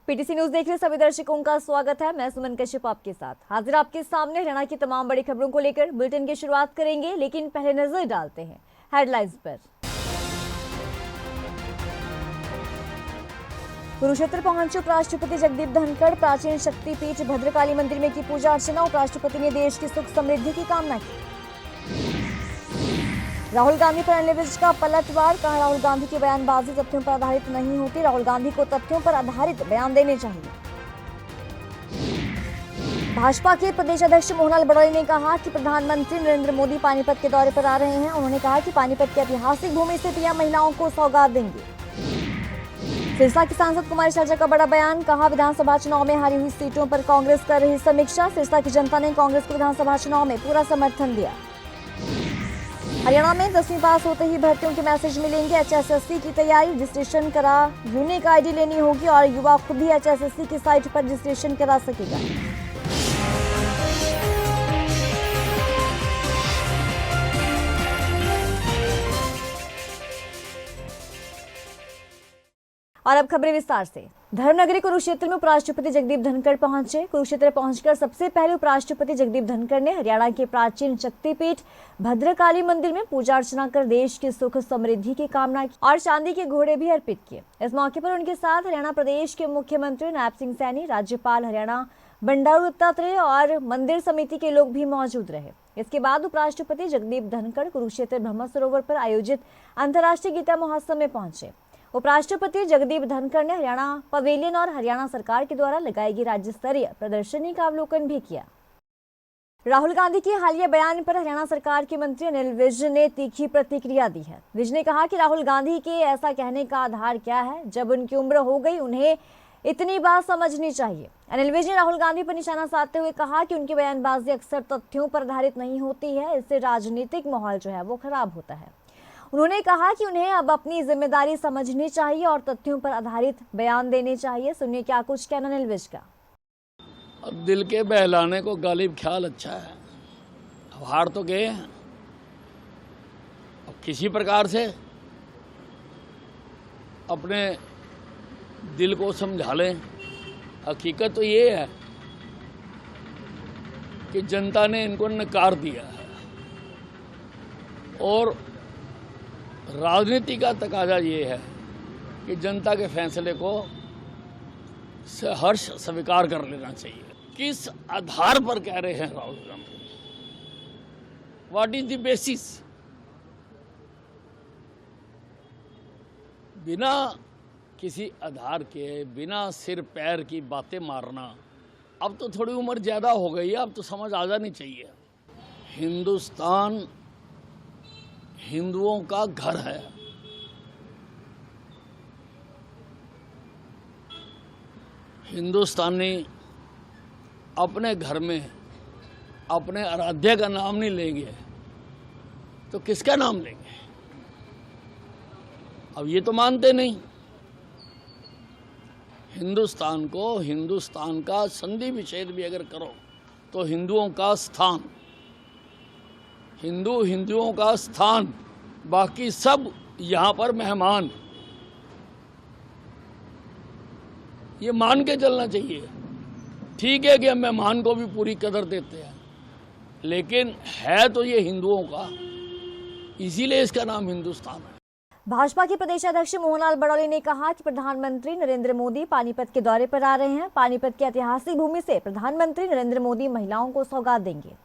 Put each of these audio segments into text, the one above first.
PTC news देख रहे सभी दर्शकों का स्वागत है। मैं सुमन कश्यप आपके साथ हाजिर आपके सामने हरियाणा की तमाम बड़ी खबरों को लेकर बुलेटिन की शुरुआत करेंगे, लेकिन पहले नजर डालते हैं हेडलाइंस पर। कुरुक्षेत्र पहुंचे उपराष्ट्रपति जगदीप धनखड़। प्राचीन शक्तिपीठ भद्रकाली मंदिर में की पूजा अर्चना। उपराष्ट्रपति ने देश की सुख समृद्धि की कामना की। राहुल गांधी पर अनिल विज का पलटवार। कहा, राहुल गांधी की बयानबाजी तथ्यों पर आधारित नहीं होती। राहुल गांधी को तथ्यों पर आधारित बयान देने चाहिए। भाजपा के प्रदेश अध्यक्ष मोहनलाल बड़ौली ने कहा कि प्रधानमंत्री नरेंद्र मोदी पानीपत के दौरे पर आ रहे हैं। उन्होंने कहा कि पानीपत की ऐतिहासिक भूमि से पीएम महिलाओं को सौगात देंगे। सिरसा की सांसद कुमारी शैलजा का बड़ा बयान। कहा, विधानसभा चुनाव में हारी हुई सीटों पर कांग्रेस कर रही समीक्षा। सिरसा की जनता ने कांग्रेस को विधानसभा चुनाव में पूरा समर्थन दिया। हरियाणा में 10वीं पास होते ही भर्तियों के मैसेज मिलेंगे। एचएसएससी की तैयारी, रजिस्ट्रेशन करा यूनिक आईडी लेनी होगी और युवा खुद ही एचएसएससी की साइट पर रजिस्ट्रेशन करा सकेगा। और अब खबरें विस्तार से। धर्मनगरी कुरुक्षेत्र में उपराष्ट्रपति जगदीप धनखड़ पहुंचे। कुरुक्षेत्र पहुंचकर सबसे पहले उपराष्ट्रपति जगदीप धनखड़ ने हरियाणा के प्राचीन शक्तिपीठ भद्रकाली मंदिर में पूजा अर्चना कर देश की सुख समृद्धि की कामना की और चांदी के घोड़े भी अर्पित किए। इस मौके पर उनके साथ हरियाणा प्रदेश के मुख्यमंत्री नायब सिंह सैनी, राज्यपाल हरियाणा बंडारू दत्तात्रेय और मंदिर समिति के लोग भी मौजूद रहे। इसके बाद उपराष्ट्रपति जगदीप धनखड़ कुरुक्षेत्र ब्रह्म सरोवर पर आयोजित अंतर्राष्ट्रीय गीता महोत्सव में पहुंचे। उपराष्ट्रपति जगदीप धनखड़ ने हरियाणा पवेलियन और हरियाणा सरकार के द्वारा लगाई गई राज्य स्तरीय प्रदर्शनी का अवलोकन भी किया। राहुल गांधी के हालिया बयान पर हरियाणा सरकार के मंत्री अनिल विज ने तीखी प्रतिक्रिया दी है। विज ने कहा कि राहुल गांधी के ऐसा कहने का आधार क्या है? जब उनकी उम्र हो गई, उन्हें इतनी बात समझनी चाहिए। अनिल विज ने राहुल गांधी पर निशाना साधते हुए कहा कि उनकी बयानबाजी अक्सर तथ्यों पर आधारित नहीं होती है। इससे राजनीतिक माहौल जो है वो खराब होता है। उन्होंने कहा कि उन्हें अब अपनी जिम्मेदारी समझनी चाहिए और तथ्यों पर आधारित बयान देने चाहिए। सुनिए क्या कुछ कहना अनिल विज का। अब दिल के बहलाने को गालिब ख्याल अच्छा है। अब हार तो गए हैं, अब किसी प्रकार से अपने दिल को समझा लें। हकीकत तो ये है कि जनता ने इनको नकार दिया है और राजनीति का तकाजा ये है कि जनता के फैसले को हर्ष स्वीकार कर लेना चाहिए। किस आधार पर कह रहे हैं Rahul Gandhi? What is the basis? बिना किसी आधार के, बिना सिर पैर की बातें मारना, अब तो थोड़ी उम्र ज़्यादा हो गई है, अब तो समझ आ जानी चाहिए। हिंदुस्तान हिंदुओं का घर है। हिंदुस्तानी अपने घर में अपने आराध्य का नाम नहीं लेंगे तो किसका नाम लेंगे? अब ये तो मानते नहीं। हिंदुस्तान को, हिंदुस्तान का संधि विच्छेद भी अगर करो तो हिंदुओं का स्थान, हिंदुओं का स्थान, बाकी सब यहाँ पर मेहमान। ये मान के चलना चाहिए। ठीक है कि हम मेहमान को भी पूरी कदर देते हैं, लेकिन है तो ये हिंदुओं का, इसीलिए इसका नाम हिंदुस्तान है। भाजपा के प्रदेश अध्यक्ष मोहनलाल बड़ौली ने कहा कि प्रधानमंत्री नरेंद्र मोदी पानीपत के दौरे पर आ रहे हैं। पानीपत की ऐतिहासिक भूमि से प्रधानमंत्री नरेंद्र मोदी महिलाओं को सौगात देंगे।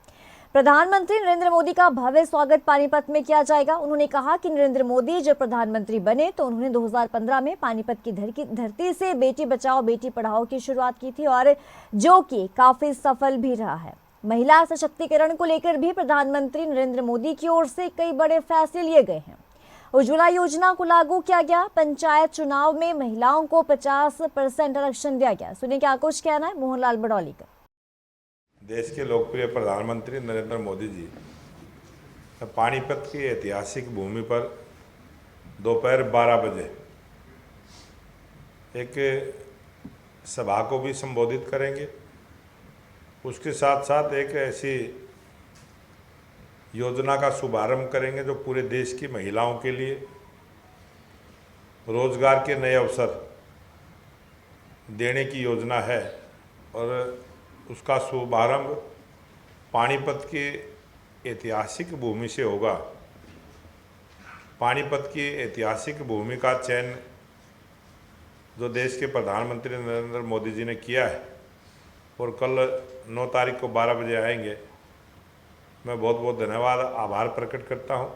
प्रधानमंत्री नरेंद्र मोदी का भव्य स्वागत पानीपत में किया जाएगा। उन्होंने कहा कि नरेंद्र मोदी जब प्रधानमंत्री बने तो उन्होंने 2015 में पानीपत की धरती से बेटी बचाओ बेटी पढ़ाओ की शुरुआत की थी और जो कि काफी सफल भी रहा है। महिला सशक्तिकरण को लेकर भी प्रधानमंत्री नरेंद्र मोदी की ओर से कई बड़े फैसले लिए गए हैं। उज्ज्वला योजना को लागू किया गया। पंचायत चुनाव में महिलाओं को 50% आरक्षण दिया गया। सुनिए क्या कुछ कहना है मोहनलाल बड़ौली का। देश के लोकप्रिय प्रधानमंत्री नरेंद्र मोदी जी पानीपत की ऐतिहासिक भूमि पर दोपहर 12 बजे एक सभा को भी संबोधित करेंगे। उसके साथ साथ एक ऐसी योजना का शुभारंभ करेंगे जो पूरे देश की महिलाओं के लिए रोजगार के नए अवसर देने की योजना है और उसका शुभारंभ पानीपत के ऐतिहासिक भूमि से होगा। पानीपत की ऐतिहासिक भूमि का चयन जो देश के प्रधानमंत्री नरेंद्र मोदी जी ने किया है और कल 9 तारीख को 12 बजे आएंगे। मैं बहुत बहुत धन्यवाद आभार प्रकट करता हूं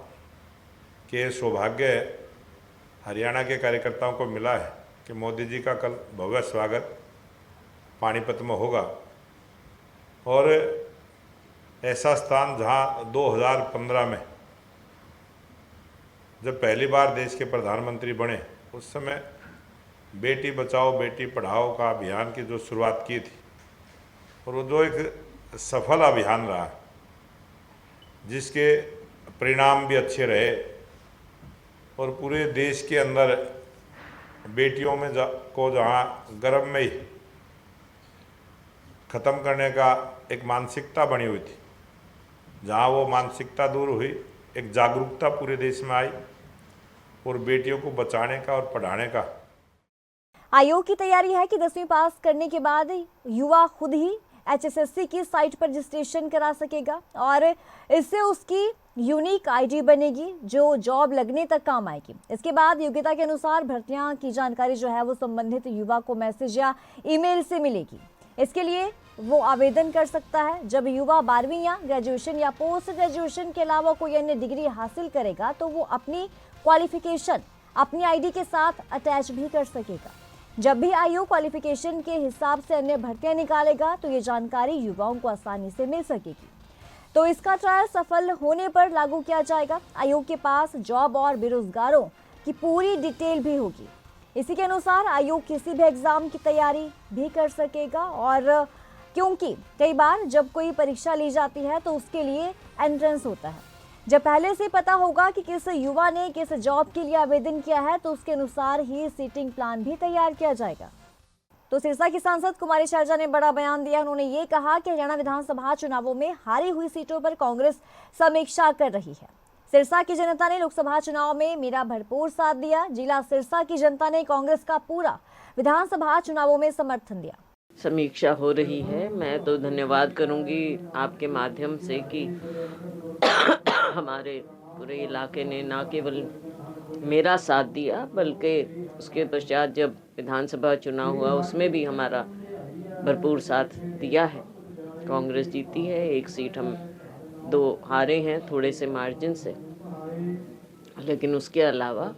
कि ये सौभाग्य हरियाणा के कार्यकर्ताओं को मिला है कि मोदी जी का कल भव्य स्वागत पानीपत में होगा और ऐसा स्थान जहां 2015 में जब पहली बार देश के प्रधानमंत्री बने उस समय बेटी बचाओ बेटी पढ़ाओ का अभियान की जो शुरुआत की थी और वो जो एक सफल अभियान रहा जिसके परिणाम भी अच्छे रहे और पूरे देश के अंदर बेटियों में को जहाँ गर्भ में ही ख़त्म करने का एक मानसिकता बनी हुई थी, जहाँ वो मानसिकता दूर हुई, एक जागरूकता पूरे देश में आई और बेटियों को बचाने का और पढ़ाने का। आयोग की तैयारी है कि 10वीं पास करने के बाद युवा खुद ही HSSC की साइट पर रजिस्ट्रेशन करा सकेगा और इससे उसकी यूनिक आईडी बनेगी जो जॉब लगने तक काम आएगी। इसके बाद योग्यता के अनुसार भर्तियां की जानकारी जो है वो संबंधित युवा को मैसेज या ईमेल से मिलेगी। इसके लिए वो आवेदन कर सकता है। जब युवा 12वीं या ग्रेजुएशन या पोस्ट ग्रेजुएशन के अलावा कोई अन्य डिग्री हासिल करेगा तो वो अपनी क्वालिफिकेशन अपनी आईडी के साथ अटैच भी कर सकेगा। जब भी आयोग क्वालिफिकेशन के हिसाब से अन्य भर्तियां निकालेगा तो ये जानकारी युवाओं को आसानी से मिल सकेगी। तो इसका ट्रायल सफल होने पर लागू किया जाएगा। आयोग के पास जॉब और बेरोजगारों की पूरी डिटेल भी होगी। इसी के अनुसार आयोग किसी भी एग्जाम की तैयारी भी कर सकेगा और क्योंकि कई बार जब कोई परीक्षा ली जाती है तो उसके लिए एंट्रेंस होता है। जब पहले से पता होगा कि किस युवा ने किस जॉब के लिए आवेदन किया है तो उसके अनुसार ही सीटिंग प्लान भी तैयार किया जाएगा। तो सिरसा की सांसद कुमारी शैलजा ने बड़ा बयान दिया। उन्होंने ये कहा कि हरियाणा विधानसभा चुनावों में हारी हुई सीटों पर कांग्रेस समीक्षा कर रही है। सिरसा की जनता ने लोकसभा चुनाव में मेरा भरपूर साथ दिया। जिला सिरसा की जनता ने कांग्रेस का पूरा विधानसभा चुनावों में समर्थन दिया। समीक्षा हो रही है। मैं तो धन्यवाद करूंगी आपके माध्यम से कि हमारे पूरे इलाके ने न केवल मेरा साथ दिया बल्कि उसके पश्चात जब विधानसभा चुनाव हुआ उसमें भी हमारा भरपूर साथ दिया है। कांग्रेस जीती है, 1 सीट हम 2 हारे हैं थोड़े से मार्जिन से, लेकिन उसके अलावा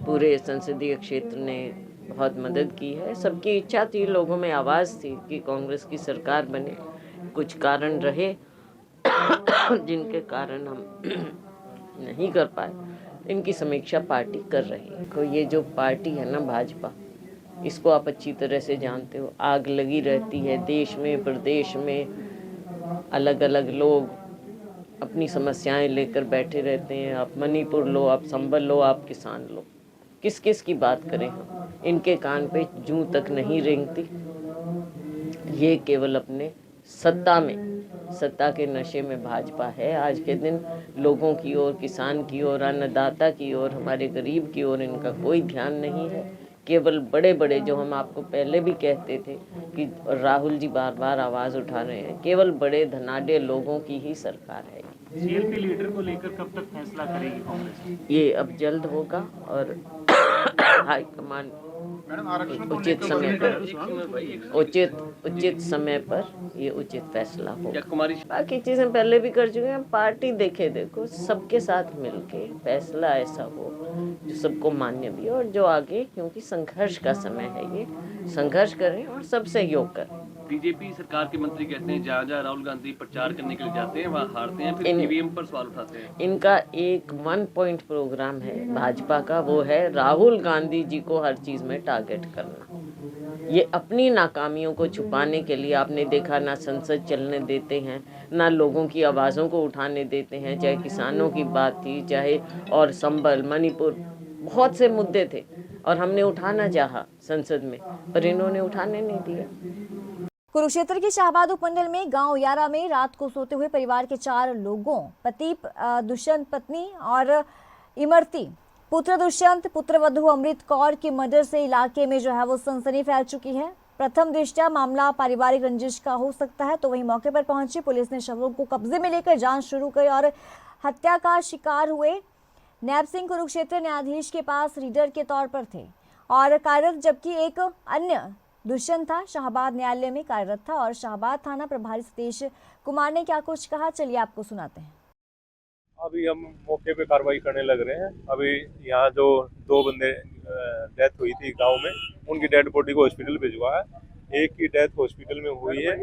पूरे संसदीय क्षेत्र ने बहुत मदद की है। सबकी इच्छा थी, लोगों में आवाज़ थी कि कांग्रेस की सरकार बने। कुछ कारण रहे जिनके कारण हम नहीं कर पाए। इनकी समीक्षा पार्टी कर रही है। तो ये जो पार्टी है ना भाजपा, इसको आप अच्छी तरह से जानते हो। आग लगी रहती है देश में प्रदेश में, अलग अलग लोग अपनी समस्याएं लेकर बैठे रहते हैं। आप मणिपुर लो, आप संबल लो, आप किसान लो, किस किस की बात करें हम। इनके कान पे जूं तक नहीं रेंगती। ये केवल अपने सत्ता के नशे में भाजपा है। आज के दिन लोगों की ओर, किसान की ओर, अन्नदाता की ओर, हमारे गरीब की ओर इनका कोई ध्यान नहीं है। केवल बड़े बड़े, जो हम आपको पहले भी कहते थे कि राहुल जी बार बार आवाज़ उठा रहे हैं, केवल बड़े धनाढ्य लोगों की ही सरकार है। सीएलपी लीडर को लेकर कब तक फैसला करेगी कांग्रेस? ये अब जल्द होगा और हाईकमान उचित समय पर ये उचित फैसला होगा। बाकी चीजें पहले भी कर चुके हैं। पार्टी देखे, देखो सबके साथ मिलके फैसला ऐसा हो जो सबको मान्य भी हो और जो आगे, क्योंकि संघर्ष का समय है, ये संघर्ष करें और सब सहयोग करें। बीजेपी सरकार के मंत्री कहते हैं जहाँ जहाँ राहुल गांधी प्रचार करने के लिए जाते हैं वहाँ हारते हैं, फिर ईवीएम पर सवाल उठाते हैं। इनका एक 1 पॉइंट प्रोग्राम है भाजपा का, वो है राहुल गांधी जी को हर चीज में टारगेट करना। ये अपनी नाकामियों को छुपाने के लिए, आपने देखा, ना संसद चलने देते हैं, ना लोगों की आवाज़ों को उठाने देते हैं। चाहे किसानों की बात थी, चाहे और संबल, मणिपुर, बहुत से मुद्दे थे और हमने उठाना चाहा संसद में, पर इन्होंने उठाने नहीं दिया। कुरुक्षेत्र के शाहबाद उपमंडल में गांव यारा में रात को सोते हुए परिवार के 4 लोगों, पति दुष्यंत, पत्नी और इमरती, पुत्र दुष्यंत, पुत्र वधू अमृत कौर की मर्डर से इलाके में जो है वो सनसनी फैल चुकी है। प्रथम दृष्टया मामला पारिवारिक रंजिश का हो सकता है। तो वहीं मौके पर पहुंची पुलिस ने शवों को कब्जे में लेकर जांच शुरू की और हत्या का शिकार हुए नैब सिंह कुरुक्षेत्र न्यायाधीश के पास रीडर के तौर पर थे और कार्यरत, जबकि एक अन्य दुष्यंत था शाहबाद न्यायालय में कार्यरत था। और शाहबाद थाना प्रभारी सतीश कुमार ने क्या कुछ कहा, चलिए आपको सुनाते हैं। अभी हम मौके पे कार्रवाई करने लग रहे हैं। अभी यहाँ जो 2 बंदे डेथ हुई थी गांव में, उनकी डेड बॉडी को हॉस्पिटल भिजवा है। एक की डेथ हॉस्पिटल में हुई है,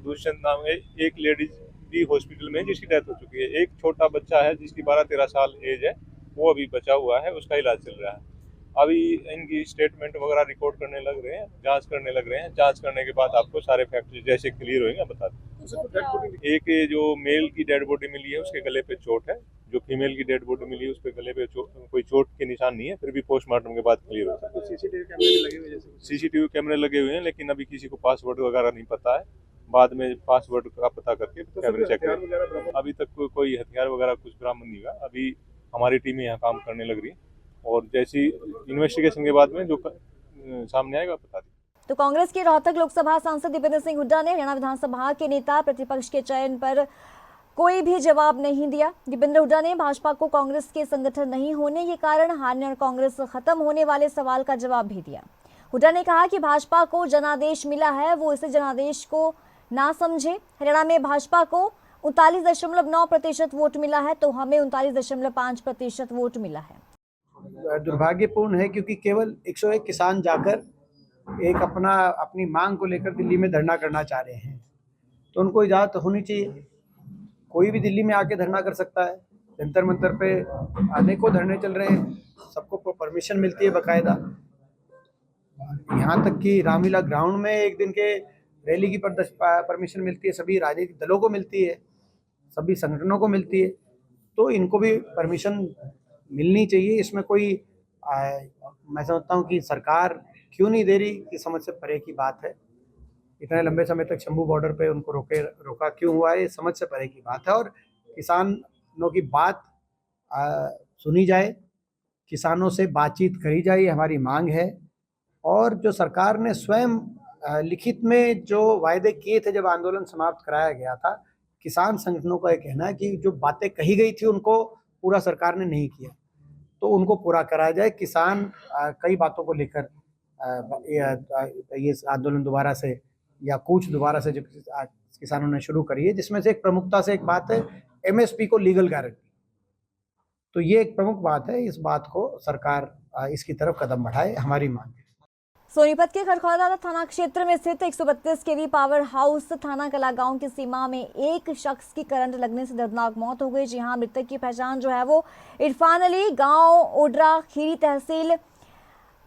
दुष्यंत नाम है। एक लेडीज भी हॉस्पिटल में जिसकी डेथ हो चुकी है। एक छोटा बच्चा है जिसकी 12-13 साल एज है, वो अभी बचा हुआ है, उसका इलाज चल रहा है। अभी इनकी स्टेटमेंट वगैरह रिकॉर्ड करने लग रहे हैं, जांच करने लग रहे हैं। जांच करने के बाद आपको सारे फैक्ट जैसे क्लियर होंगे बता दें। एक जो मेल की डेड बॉडी मिली है उसके गले पे चोट है, जो फीमेल की डेड बॉडी मिली है उस पे गले पे कोई चोट के निशान नहीं है, फिर भी पोस्टमार्टम के बाद क्लियर होता है। सीसीटीवी कैमरे लगे हुए हैं, लेकिन अभी किसी को पासवर्ड वगैरह नहीं पता है। बाद में पासवर्ड का पता करके कैमरे चेक करेंगे। अभी तक कोई हथियार वगैरह कुछ बरामद नहीं हुआ। अभी हमारी टीम यहाँ काम करने लग रही है और जैसी इन्वेस्टिगेशन के बाद में जो सामने आएगा बता दें। तो कांग्रेस के रोहतक लोकसभा सांसद दीपेंद्र सिंह हुड्डा ने हरियाणा विधानसभा के नेता प्रतिपक्ष के चयन पर कोई भी जवाब नहीं दिया। दीपेंद्र हुड्डा ने भाजपा को कांग्रेस के संगठन नहीं होने के कारण हारने और कांग्रेस खत्म होने वाले सवाल का जवाब भी दिया। हुड्डा ने कहा कि भाजपा को जनादेश मिला है, वो इसे जनादेश को ना समझे। हरियाणा में भाजपा को 39.9% वोट मिला है, तो हमें 39.5% वोट मिला है। दुर्भाग्यपूर्ण है क्योंकि केवल 101 किसान जाकर एक अपनी मांग को लेकर दिल्ली में धरना करना चाह रहे हैं, तो उनको इजाज़त होनी चाहिए। कोई भी दिल्ली में आके धरना कर सकता है। जंतर मंतर पे अनेकों धरने चल रहे हैं, सबको परमिशन मिलती है बाकायदा। यहाँ तक कि रामलीला ग्राउंड में एक दिन के रैली की परमिशन मिलती है, सभी राजनीतिक दलों को मिलती है, सभी संगठनों को मिलती है, तो इनको भी परमिशन मिलनी चाहिए। इसमें कोई मैं समझता हूँ कि सरकार क्यों नहीं दे रही कि समझ से परे की बात है। इतने लंबे समय तक शंभू बॉर्डर पे उनको रोका क्यों हुआ है, ये समझ से परे की बात है। और किसानों की बात सुनी जाए, किसानों से बातचीत करी जाए, ये हमारी मांग है। और जो सरकार ने स्वयं लिखित में जो वायदे किए थे जब आंदोलन समाप्त कराया गया था, किसान संगठनों का यह कहना है कि जो बातें कही गई थी उनको पूरा सरकार ने नहीं किया, तो उनको पूरा कराया जाए। किसान कई बातों को लेकर ये आंदोलन दोबारा से या कूच दोबारा से जो किसानों ने शुरू करी है, जिसमें से एक प्रमुखता से एक बात है एमएसपी को लीगल गारंटी। तो ये एक प्रमुख बात है, इस बात को सरकार इसकी तरफ कदम बढ़ाए, हमारी मांग है। सोनीपत के खरखौदा थाना क्षेत्र में स्थित 132 केवी पावर हाउस थाना कला गांव की सीमा में एक शख्स की करंट लगने से दर्दनाक मौत हो गई। जी हां, मृतक की पहचान जो है वो इरफान अली, गांव ओड्रा, खीरी तहसील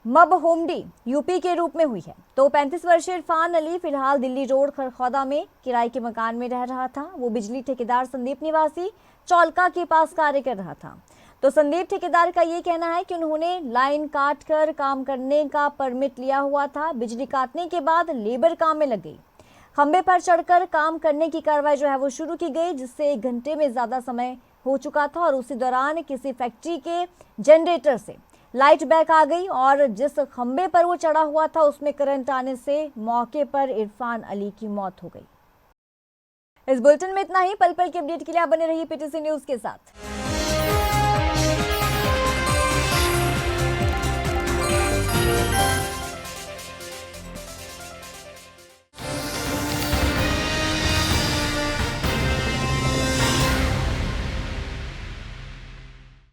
मबहोमडी, यूपी के रूप में हुई है। तो 35 वर्षीय इरफान अली फिलहाल दिल्ली रोड खरखौदा में किराए के मकान में रह रहा था। वो बिजली ठेकेदार संदीप निवासी चौलका के पास कार्य कर रहा था। तो संदीप ठेकेदार का ये कहना है कि उन्होंने लाइन काट कर काम करने का परमिट लिया हुआ था। बिजली काटने के बाद लेबर काम में लग गई। खंबे पर चढ़कर काम करने की कार्रवाई जो है वो शुरू की गई, जिससे 1 घंटे में ज़्यादा समय हो चुका था और उसी दौरान किसी फैक्ट्री के जनरेटर से लाइट बैक आ गई और जिस खंबे पर वो चढ़ा हुआ था उसमें करंट आने से मौके पर इरफान अली की मौत हो गई। इस बुलेटिन में इतना ही। पल पल के अपडेट के लिए आप बने रहिए पीटीसी न्यूज़ के साथ।